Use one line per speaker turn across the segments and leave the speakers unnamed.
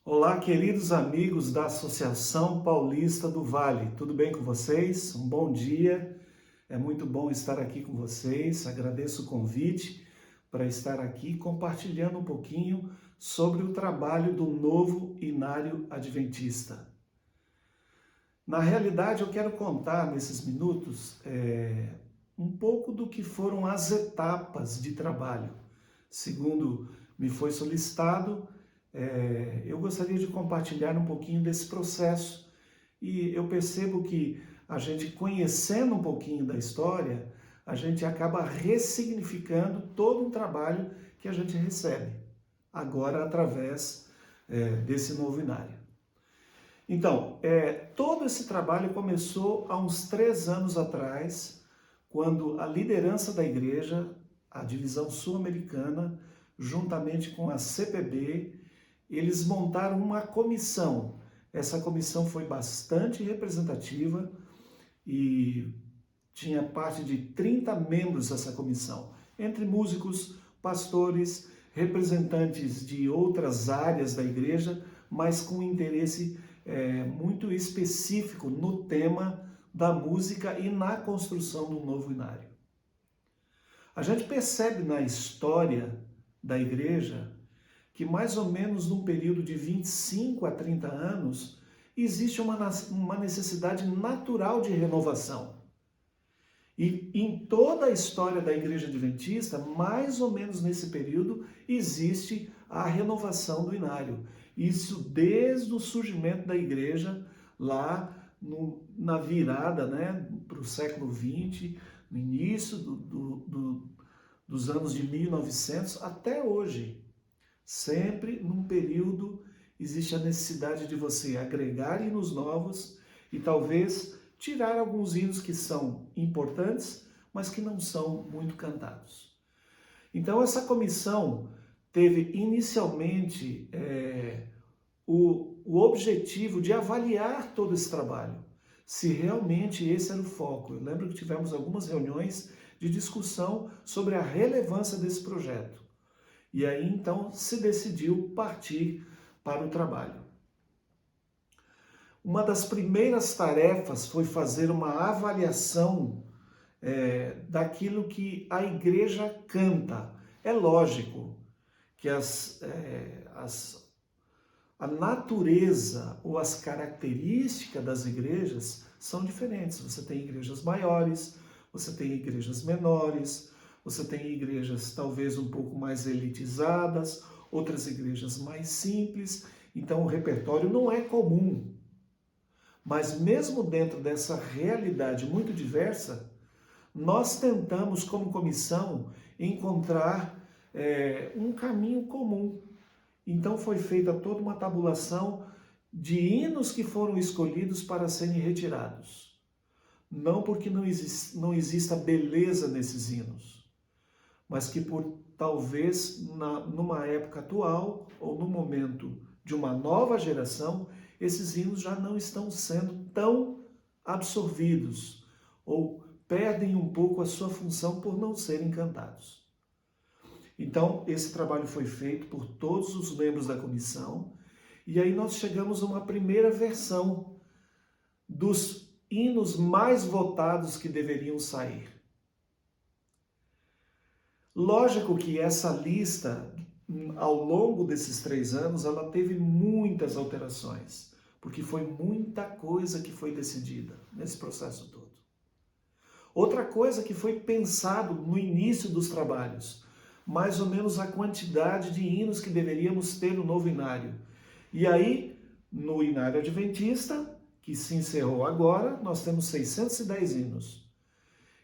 Olá, queridos amigos da Associação Paulista do Vale, tudo bem com vocês? Um bom dia, é muito bom estar aqui com vocês, agradeço o convite para estar aqui compartilhando um pouquinho sobre o trabalho do novo Inário Adventista. Na realidade, eu quero contar nesses minutos um pouco do que foram as etapas de trabalho. Segundo me foi solicitado, eu gostaria de compartilhar um pouquinho desse processo e eu percebo que a gente conhecendo um pouquinho da história, a gente acaba ressignificando todo um trabalho que a gente recebe, agora através desse novo Inário. Então, todo esse trabalho começou há uns 3 anos atrás, quando a liderança da igreja, a divisão sul-americana, juntamente com a CPB, eles montaram uma comissão. Essa comissão foi bastante representativa e tinha parte de 30 membros dessa comissão, entre músicos, pastores, representantes de outras áreas da igreja, mas com interesse muito específico no tema da música e na construção do novo inário. A gente percebe na história da igreja que mais ou menos num período de 25 a 30 anos existe uma necessidade natural de renovação. E em toda a história da Igreja Adventista, mais ou menos nesse período, existe a renovação do inário. Isso desde o surgimento da igreja, lá na virada para o século XX, no início dos anos de 1900 até hoje. Sempre num período existe a necessidade de você agregar hinos novos e talvez tirar alguns hinos que são importantes, mas que não são muito cantados. Então essa comissão teve inicialmente o objetivo de avaliar todo esse trabalho, se realmente esse era o foco. Eu lembro que tivemos algumas reuniões de discussão sobre a relevância desse projeto. E aí então se decidiu partir para o trabalho. Uma das primeiras tarefas foi fazer uma avaliação daquilo que a igreja canta. É lógico que a natureza ou as características das igrejas são diferentes. Você tem igrejas maiores, você tem igrejas menores, você tem igrejas talvez um pouco mais elitizadas, outras igrejas mais simples. Então o repertório não é comum. Mas mesmo dentro dessa realidade muito diversa, nós tentamos como comissão encontrar um caminho comum. Então foi feita toda uma tabulação de hinos que foram escolhidos para serem retirados. Não porque não exista beleza nesses hinos, mas que por talvez numa época atual ou no momento de uma nova geração, esses hinos já não estão sendo tão absorvidos ou perdem um pouco a sua função por não serem cantados. Então, esse trabalho foi feito por todos os membros da comissão e aí nós chegamos a uma primeira versão dos hinos mais votados que deveriam sair. Lógico que essa lista, ao longo desses 3 anos, ela teve muitas alterações, porque foi muita coisa que foi decidida nesse processo todo. Outra coisa que foi pensado no início dos trabalhos, mais ou menos a quantidade de hinos que deveríamos ter no novo inário. E aí, no Inário Adventista, que se encerrou agora, nós temos 610 hinos.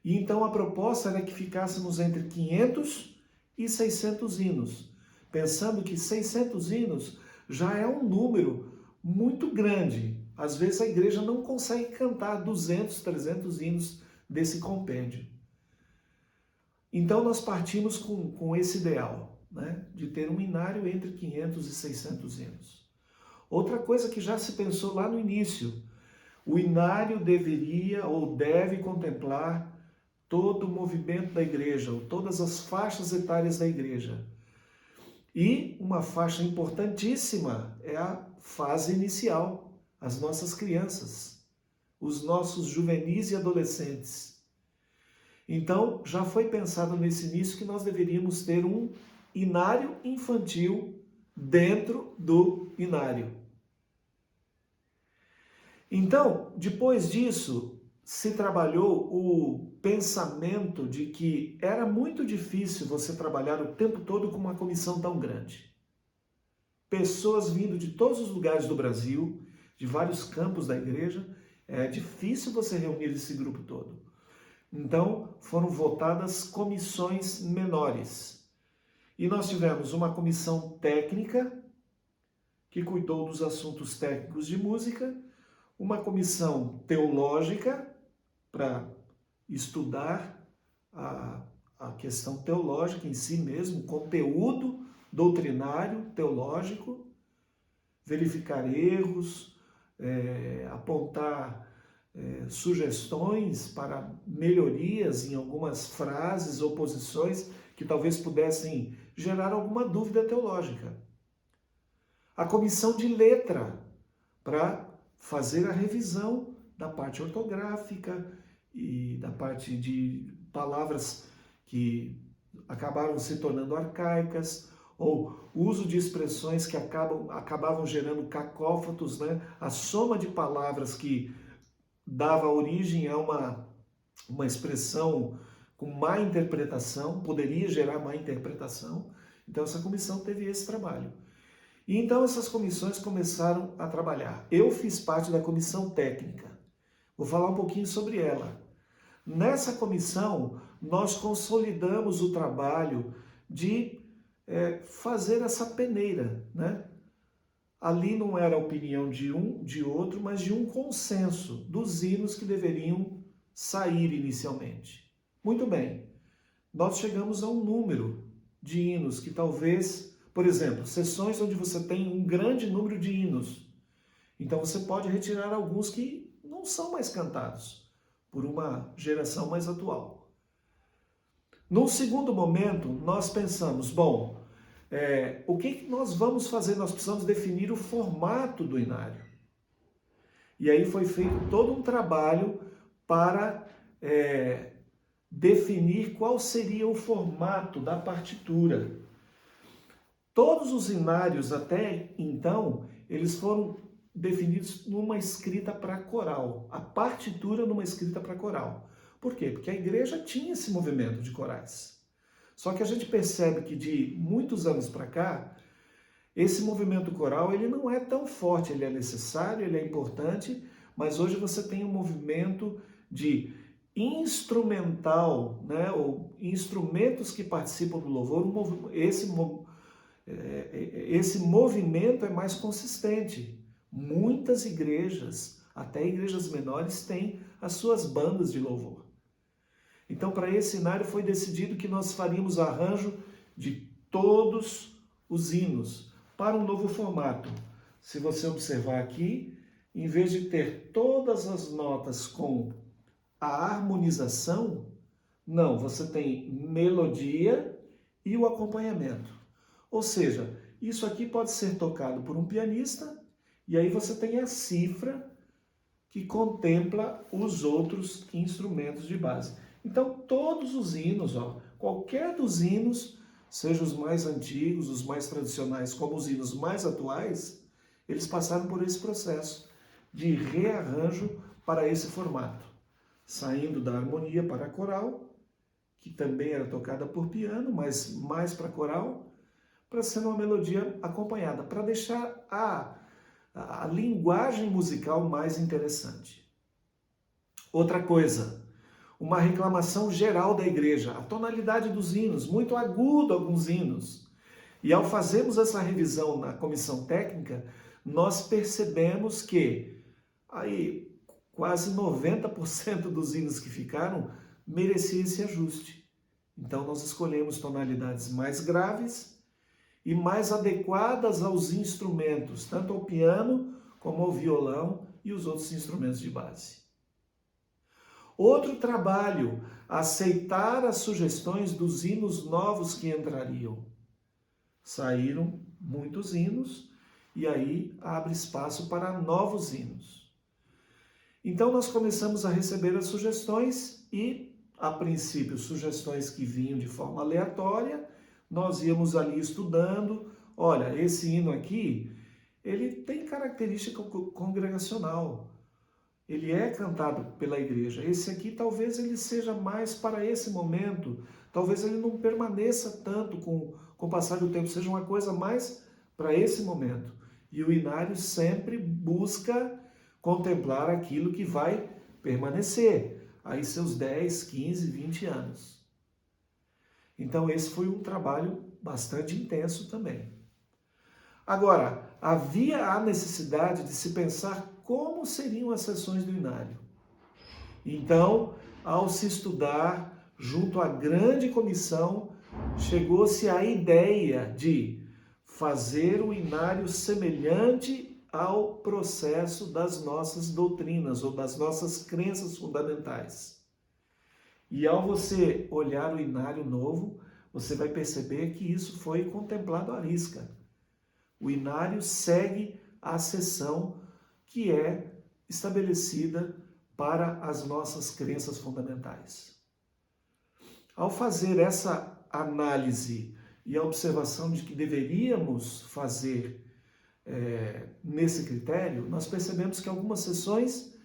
E então a proposta era que ficássemos entre 500 e 600 hinos, pensando que 600 hinos já é um número muito grande. Às vezes a igreja não consegue cantar 200, 300 hinos desse compêndio. Então nós partimos com esse ideal, de ter um inário entre 500 e 600 hinos. Outra coisa que já se pensou lá no início, o inário deveria ou deve contemplar todo o movimento da igreja, ou todas as faixas etárias da igreja. E uma faixa importantíssima é a fase inicial, as nossas crianças, os nossos juvenis e adolescentes. Então, já foi pensado nesse início que nós deveríamos ter um inário infantil dentro do inário. Então, depois disso, se trabalhou o pensamento de que era muito difícil você trabalhar o tempo todo com uma comissão tão grande. Pessoas vindo de todos os lugares do Brasil, de vários campos da igreja, é difícil você reunir esse grupo todo. Então, foram votadas comissões menores. E nós tivemos uma comissão técnica, que cuidou dos assuntos técnicos de música, uma comissão teológica, para estudar a questão teológica em si mesmo, conteúdo doutrinário, teológico, verificar erros, apontar sugestões para melhorias em algumas frases ou posições que talvez pudessem gerar alguma dúvida teológica. A comissão de letra, para fazer a revisão da parte ortográfica e da parte de palavras que acabaram se tornando arcaicas, ou uso de expressões que acabavam gerando cacófatos, né? A soma de palavras que dava origem a uma expressão com má interpretação, poderia gerar má interpretação. Então essa comissão teve esse trabalho. E então essas comissões começaram a trabalhar. Eu fiz parte da comissão técnica. Vou falar um pouquinho sobre ela. Nessa comissão, nós consolidamos o trabalho de fazer essa peneira, né? Ali não era a opinião de um, de outro, mas de um consenso dos hinos que deveriam sair inicialmente. Muito bem, nós chegamos a um número de hinos que talvez, por exemplo, sessões onde você tem um grande número de hinos. Então você pode retirar alguns que não são mais cantados por uma geração mais atual. Num segundo momento, nós pensamos, bom, o que nós vamos fazer? Nós precisamos definir o formato do inário. E aí foi feito todo um trabalho para definir qual seria o formato da partitura. Todos os inários até então, eles foram definidos numa escrita para coral. A partitura numa escrita para coral. Por quê? Porque a igreja tinha esse movimento de corais. Só que a gente percebe que de muitos anos para cá, esse movimento coral ele não é tão forte, ele é necessário, ele é importante, mas hoje você tem um movimento de instrumental, né, ou instrumentos que participam do louvor, esse movimento é mais consistente. Muitas igrejas, até igrejas menores, têm as suas bandas de louvor. Então, para esse inário foi decidido que nós faríamos arranjo de todos os hinos para um novo formato. Se você observar aqui, em vez de ter todas as notas com a harmonização, não, você tem melodia e o acompanhamento. Ou seja, isso aqui pode ser tocado por um pianista e aí você tem a cifra que contempla os outros instrumentos de base. Então, todos os hinos, qualquer dos hinos, seja os mais antigos, os mais tradicionais, como os hinos mais atuais, eles passaram por esse processo de rearranjo para esse formato, saindo da harmonia para a coral, que também era tocada por piano, mas mais para coral, para ser uma melodia acompanhada, para deixar a linguagem musical mais interessante. Outra coisa, uma reclamação geral da igreja, a tonalidade dos hinos, muito agudo alguns hinos. E ao fazermos essa revisão na comissão técnica, nós percebemos que aí quase 90% dos hinos que ficaram merecia esse ajuste. Então nós escolhemos tonalidades mais graves e mais adequadas aos instrumentos, tanto ao piano como ao violão e os outros instrumentos de base. Outro trabalho, aceitar as sugestões dos hinos novos que entrariam. Saíram muitos hinos e aí abre espaço para novos hinos. Então nós começamos a receber as sugestões e, a princípio, sugestões que vinham de forma aleatória, nós íamos ali estudando. Olha, esse hino aqui, ele tem característica congregacional. Ele é cantado pela igreja. Esse aqui talvez ele seja mais para esse momento. Talvez ele não permaneça tanto com o passar do tempo, seja uma coisa mais para esse momento. E o inário sempre busca contemplar aquilo que vai permanecer. Aí seus 10, 15, 20 anos. Então esse foi um trabalho bastante intenso também. Agora, havia a necessidade de se pensar como seriam as sessões do inário. Então, ao se estudar junto à grande comissão, chegou-se à ideia de fazer o inário semelhante ao processo das nossas doutrinas ou das nossas crenças fundamentais. E ao você olhar o inário novo, você vai perceber que isso foi contemplado à risca. O inário segue a sessão que é estabelecida para as nossas crenças fundamentais. Ao fazer essa análise e a observação de que deveríamos fazer nesse critério, nós percebemos que algumas sessões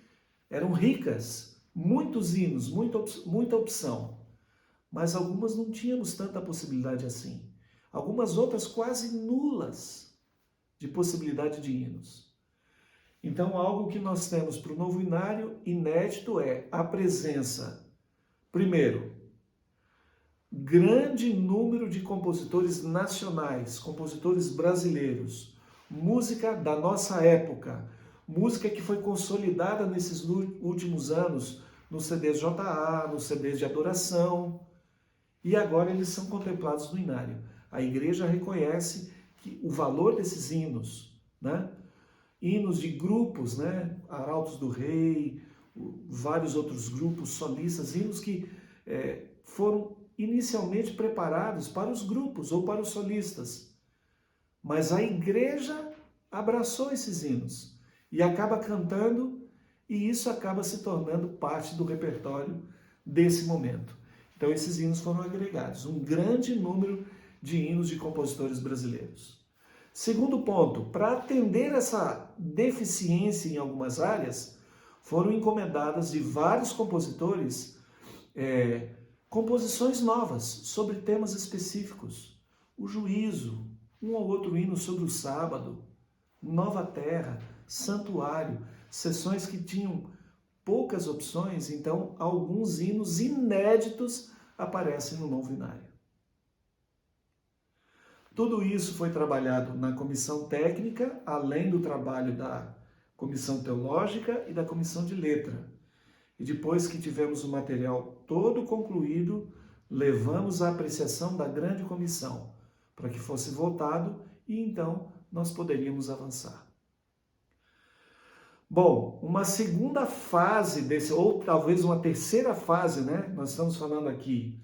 eram ricas, muitos hinos, muita opção, mas algumas não tínhamos tanta possibilidade assim. Algumas outras quase nulas de possibilidade de hinos. Então, algo que nós temos para o novo inário inédito é a presença, primeiro, grande número de compositores nacionais, compositores brasileiros, música da nossa época, música que foi consolidada nesses últimos anos no CDJA, nos CDs de adoração, e agora eles são contemplados no inário. A igreja reconhece que o valor desses hinos, né? Hinos de grupos, né? Arautos do Rei, vários outros grupos solistas, hinos que foram inicialmente preparados para os grupos ou para os solistas. Mas a igreja abraçou esses hinos e acaba cantando, e isso acaba se tornando parte do repertório desse momento. Então esses hinos foram agregados, um grande número de hinos de compositores brasileiros. Segundo ponto, para atender essa deficiência em algumas áreas, foram encomendadas de vários compositores composições novas sobre temas específicos. O juízo, um ou outro hino sobre o sábado, Nova Terra, Santuário, sessões que tinham poucas opções, então alguns hinos inéditos aparecem no novo inário. Tudo isso foi trabalhado na comissão técnica, além do trabalho da comissão teológica e da comissão de letra. E depois que tivemos o material todo concluído, levamos à apreciação da grande comissão, para que fosse votado e então nós poderíamos avançar. Bom, uma segunda fase desse, ou talvez uma terceira fase, né? Nós estamos falando aqui,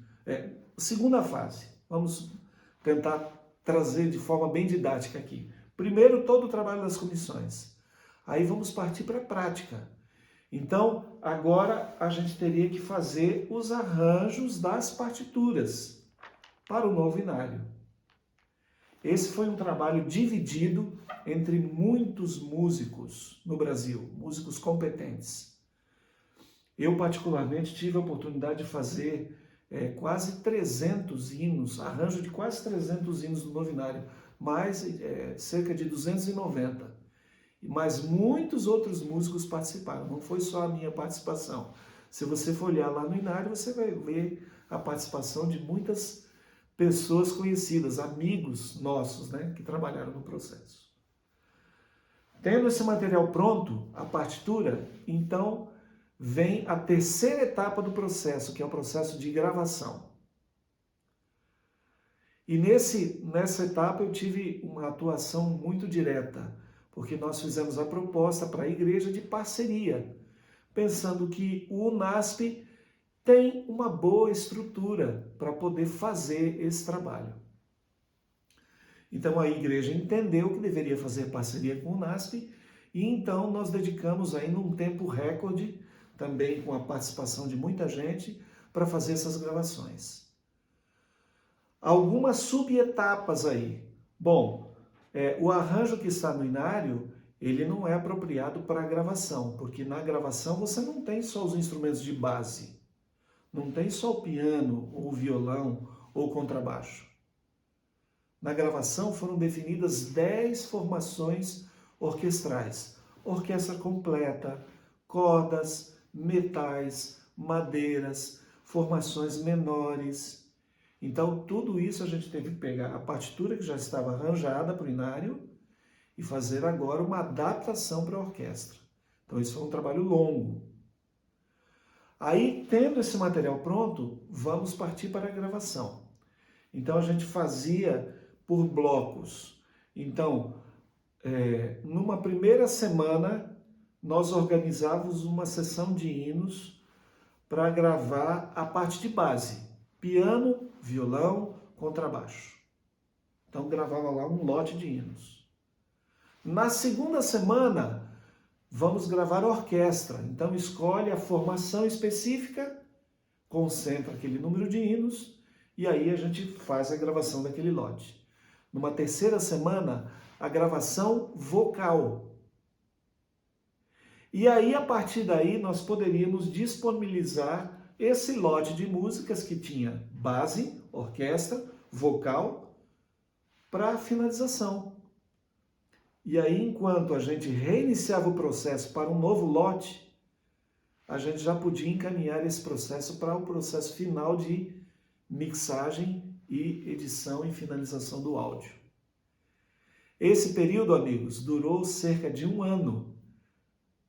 segunda fase. Vamos tentar trazer de forma bem didática aqui. Primeiro, todo o trabalho das comissões. Aí vamos partir para a prática. Então, agora a gente teria que fazer os arranjos das partituras para o novo inário. Esse foi um trabalho dividido entre muitos músicos no Brasil, músicos competentes. Eu, particularmente, tive a oportunidade de fazer quase 300 hinos, arranjo de quase 300 hinos do novo inário, mais cerca de 290. Mas muitos outros músicos participaram, não foi só a minha participação. Se você for olhar lá no inário, você vai ver a participação de muitas pessoas conhecidas, amigos nossos, né, que trabalharam no processo. Tendo esse material pronto, a partitura, então vem a terceira etapa do processo, que é o processo de gravação. E nessa etapa eu tive uma atuação muito direta, porque nós fizemos a proposta para a igreja de parceria, pensando que o UNASP tem uma boa estrutura para poder fazer esse trabalho. Então a igreja entendeu que deveria fazer parceria com o NASP e então nós dedicamos ainda um tempo recorde, também com a participação de muita gente, para fazer essas gravações. Algumas subetapas aí. Bom, o arranjo que está no inário, ele não é apropriado para a gravação, porque na gravação você não tem só os instrumentos de base, não tem só o piano, ou o violão, ou o contrabaixo. Na gravação foram definidas 10 formações orquestrais, orquestra completa, cordas, metais, madeiras, formações menores. Então, tudo isso a gente teve que pegar a partitura que já estava arranjada para o inário e fazer agora uma adaptação para a orquestra. Então, isso foi um trabalho longo. Aí, tendo esse material pronto, vamos partir para a gravação. Então, a gente fazia por blocos. Então, numa primeira semana, nós organizávamos uma sessão de hinos para gravar a parte de base, piano, violão, contrabaixo. Então gravava lá um lote de hinos. Na segunda semana, vamos gravar orquestra. Então escolhe a formação específica, concentra aquele número de hinos e aí a gente faz a gravação daquele lote. Numa terceira semana, a gravação vocal. E aí, a partir daí, nós poderíamos disponibilizar esse lote de músicas que tinha base, orquestra, vocal, para finalização. E aí, enquanto a gente reiniciava o processo para um novo lote, a gente já podia encaminhar esse processo para o processo final de mixagem e edição e finalização do áudio. Esse período, amigos, durou cerca de 1 ano,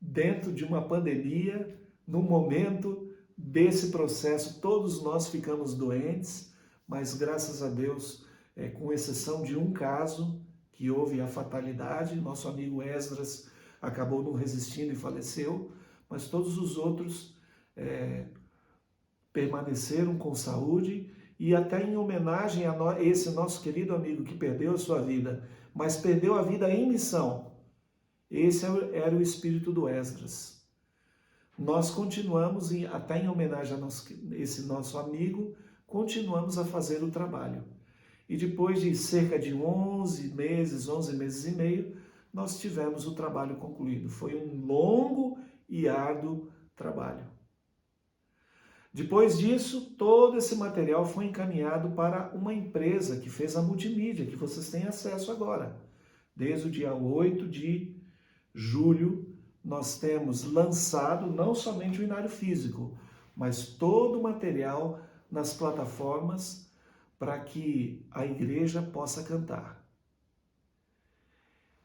dentro de uma pandemia, no momento desse processo, todos nós ficamos doentes, mas graças a Deus, com exceção de um caso, que houve a fatalidade, nosso amigo Esdras acabou não resistindo e faleceu, mas todos os outros permaneceram com saúde e até em homenagem a esse nosso querido amigo que perdeu a sua vida, mas perdeu a vida em missão. Esse era o espírito do Esdras. Nós continuamos, até em homenagem a esse nosso amigo, continuamos a fazer o trabalho. E depois de cerca de 11 meses e meio, nós tivemos o trabalho concluído. Foi um longo e árduo trabalho. Depois disso, todo esse material foi encaminhado para uma empresa que fez a multimídia, que vocês têm acesso agora. Desde o dia 8 de julho, nós temos lançado não somente o inário físico, mas todo o material nas plataformas para que a igreja possa cantar.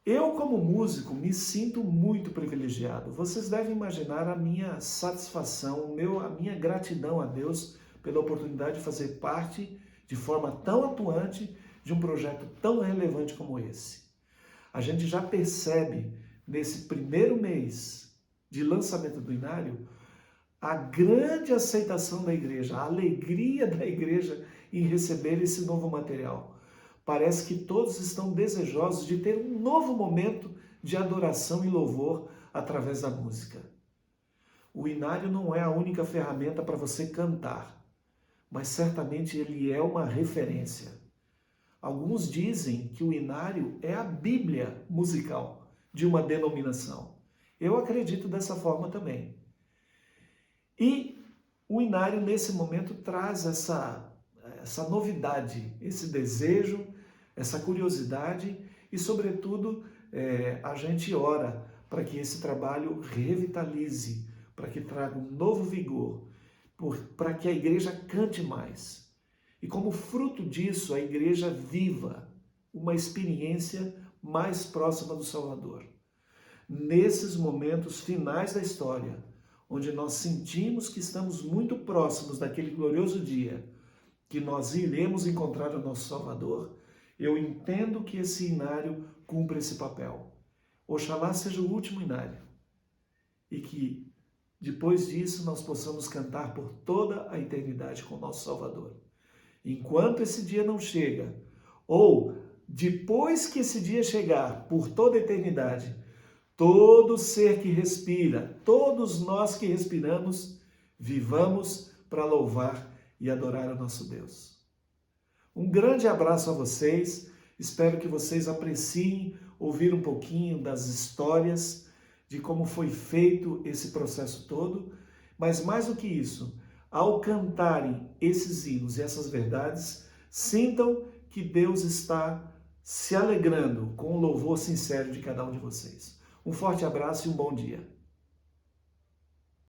Eu, como músico, me sinto muito privilegiado. Vocês devem imaginar a minha satisfação, a minha gratidão a Deus pela oportunidade de fazer parte, de forma tão atuante, de um projeto tão relevante como esse. A gente já percebe, nesse primeiro mês de lançamento do inário, a grande aceitação da igreja, a alegria da igreja em receber esse novo material. Parece que todos estão desejosos de ter um novo momento de adoração e louvor através da música. O inário não é a única ferramenta para você cantar, mas certamente ele é uma referência. Alguns dizem que o inário é a Bíblia musical de uma denominação. Eu acredito dessa forma também. E o inário, nesse momento, traz essa novidade, esse desejo, essa curiosidade e, sobretudo, a gente ora para que esse trabalho revitalize, para que traga um novo vigor, para que a igreja cante mais. E como fruto disso, a igreja viva uma experiência mais próxima do Salvador. Nesses momentos finais da história, onde nós sentimos que estamos muito próximos daquele glorioso dia, que nós iremos encontrar o nosso Salvador, eu entendo que esse inário cumpre esse papel. Oxalá seja o último inário e que depois disso nós possamos cantar por toda a eternidade com o nosso Salvador. Enquanto esse dia não chega, ou depois que esse dia chegar, por toda a eternidade, todo ser que respira, todos nós que respiramos, vivamos para louvar e adorar o nosso Deus. Um grande abraço a vocês, espero que vocês apreciem ouvir um pouquinho das histórias de como foi feito esse processo todo, mas mais do que isso, ao cantarem esses hinos e essas verdades, sintam que Deus está se alegrando com o louvor sincero de cada um de vocês. Um forte abraço e um bom dia.